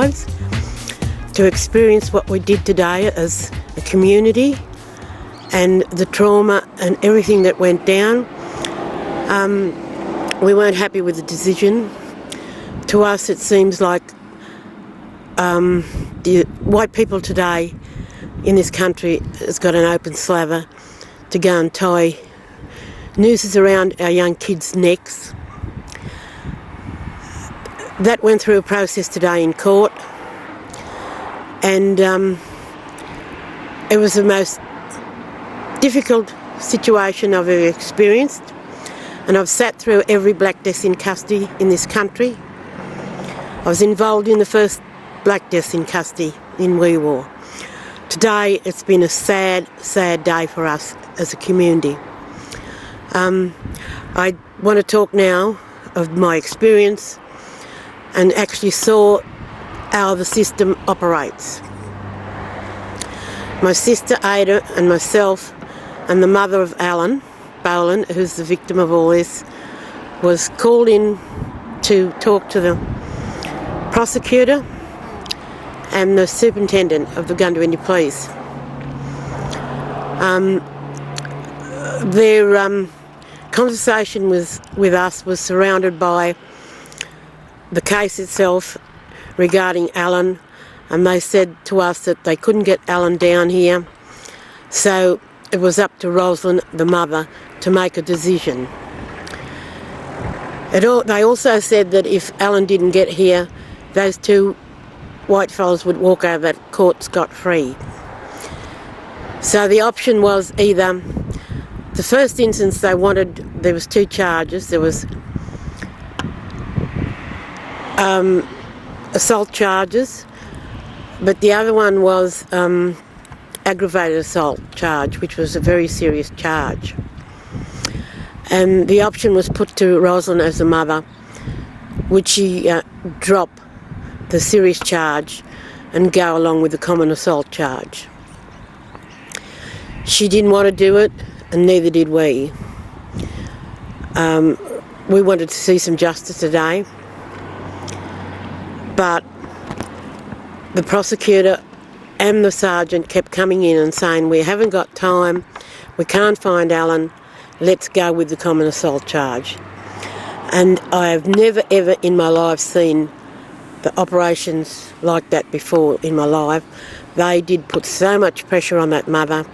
lives, to experience what we did today as a community and the trauma and everything that went down. We weren't happy with the decision. To us it seems like the white people today in this country has got an open slaver to go and tie nooses around our young kids' necks. That went through a process today in court, and it was the most difficult situation I've ever experienced, and I've sat through every black death in custody in this country. I was involved in the first black death in custody in Wee Waa. Today it's been a sad, sad day for us as a community. I want to talk now of my experience and actually saw how the system operates. My sister Ada and myself and the mother of Alan Boland, who's the victim of all this, was called in to talk to the prosecutor and the superintendent of the Goondiwindi Police. Their conversation with us was surrounded by the case itself regarding Alan, and they said to us that they couldn't get Alan down here, so it was up to Rosalind, the mother, to make a decision. They also said that if Alan didn't get here, those two white fellas would walk over that court scot-free. So the option was either, the first instance they wanted, there was two charges. There was assault charges, but the other one was aggravated assault charge, which was a very serious charge. And the option was put to Rosalind as a mother, would she drop the serious charge and go along with the common assault charge. She didn't want to do it, and neither did we. We wanted to see some justice today, but the prosecutor and the sergeant kept coming in and saying, we haven't got time, we can't find Alan, let's go with the common assault charge. And I have never ever in my life seen the operations like that before in my life. They did put so much pressure on that mother.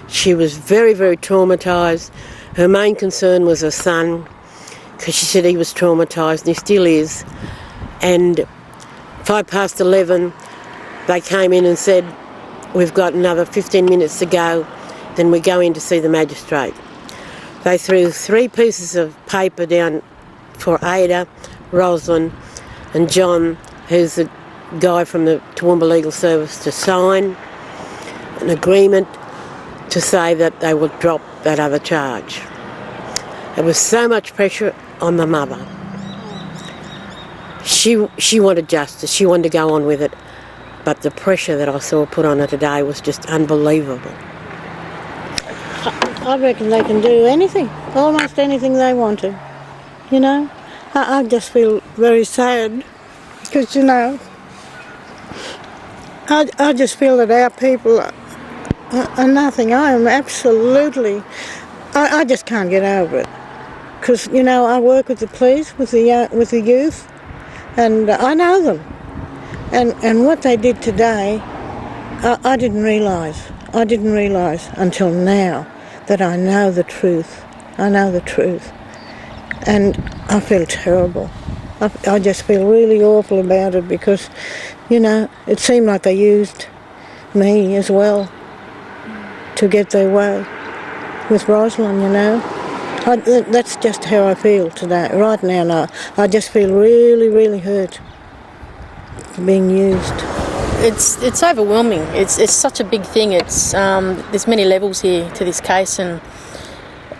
She was very, very traumatised. Her main concern was her son, because she said he was traumatised, and he still is. And 11:05, they came in and said, we've got another 15 minutes to go, then we go in to see the magistrate. They threw 3 pieces of paper down for Ada, Rosalind and John, who's the guy from the Toowoomba Legal Service, to sign an agreement to say that they would drop that other charge. There was so much pressure on the mother. She wanted justice, she wanted to go on with it, but the pressure that I saw put on her today was just unbelievable. I reckon they can do anything, almost anything they want to, you know. I just feel very sad because, you know, I just feel that our people are nothing. I am absolutely, I just can't get over it. Because, you know, I work with the police, with the youth, and I know them. And what they did today, I didn't realise. I didn't realise until now that I know the truth. I know the truth. And I feel terrible. I just feel really awful about it because, you know, it seemed like they used me as well to get their way with Rosalind, you know. That's just how I feel today, right now. I just feel really, really hurt for being used. It's overwhelming. It's such a big thing. There's many levels here to this case, and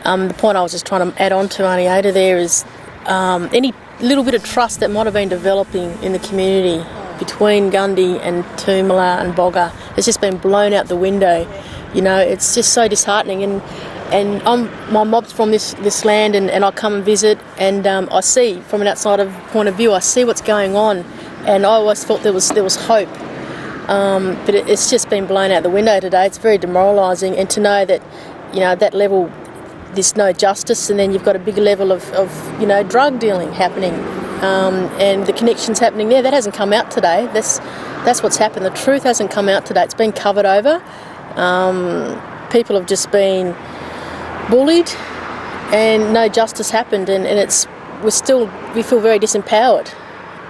the point I was just trying to add on to Auntie Ada there is any little bit of trust that might have been developing in the community between Gundi and Toomelah and Bogga has just been blown out the window. You know, it's just so disheartening. And my mob's from this land, and I come and visit, and I see from an outsider point of view, I see what's going on. and I always thought there was hope. But it's just been blown out the window today. It's very demoralising, and to know that, at that level there's no justice, and then you've got a bigger level of drug dealing happening, and the connections happening there. That hasn't come out today. That's what's happened. The truth hasn't come out today. It's been covered over. People have just been bullied, and no justice happened, and we feel very disempowered.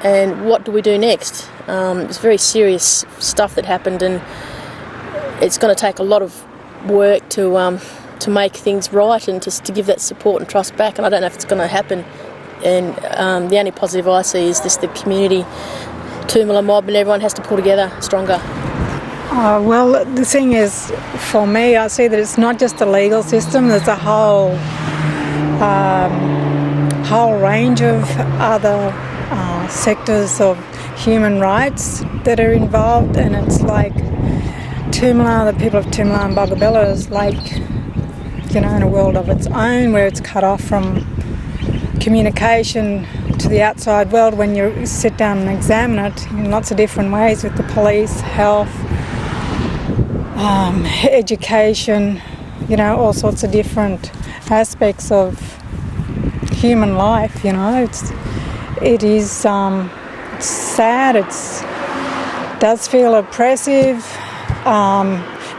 And what do we do next? It's very serious stuff that happened, and it's going to take a lot of work to make things right, and to give that support and trust back. And I don't know if it's going to happen. And the only positive I see is the community, Toomelah mob, and everyone has to pull together stronger. Well, the thing is, for me, I see that it's not just the legal system. There's a whole range of other sectors of human rights that are involved, and it's like Toomelah, the people of Toomelah and Boggabilla is like, in a world of its own, where it's cut off from communication to the outside world when you sit down and examine it in lots of different ways, with the police, health, education, all sorts of different aspects of human life. It is sad. It does feel oppressive.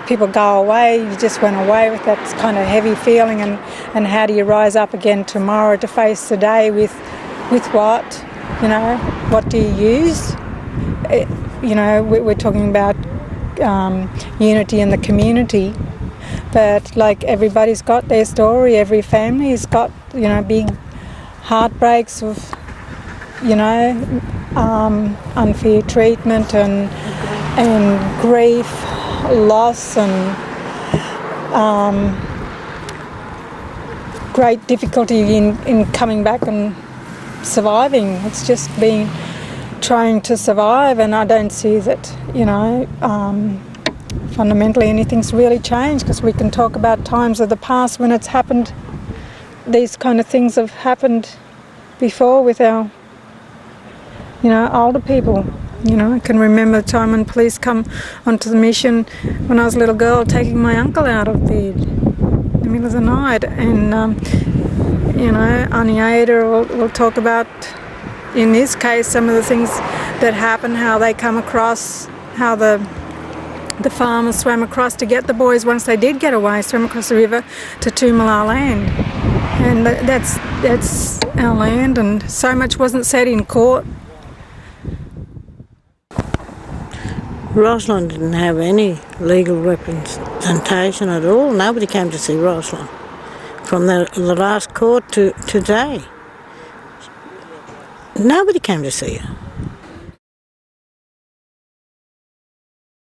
People go away. You just went away with that kind of heavy feeling, and how do you rise up again tomorrow to face the day with what? What do you use? We're talking about unity in the community, but like everybody's got their story. Every family's got big heartbreaks of unfair treatment and grief, loss, and great difficulty in coming back and surviving. It's just been trying to survive, and I don't see that fundamentally anything's really changed, because we can talk about times of the past when it's happened. These kind of things have happened before with our older people. I can remember the time when police come onto the mission when I was a little girl, taking my uncle out of bed in the middle of the night. And, Auntie Ada will talk about, in this case, some of the things that happen, how they come across, how the farmers swam across to get the boys, once they did get away, swam across the river to Toomelah land. And that's our land, and so much wasn't said in court. Roslyn didn't have any legal representation at all. Nobody came to see Roslyn from the last court to today. Nobody came to see her.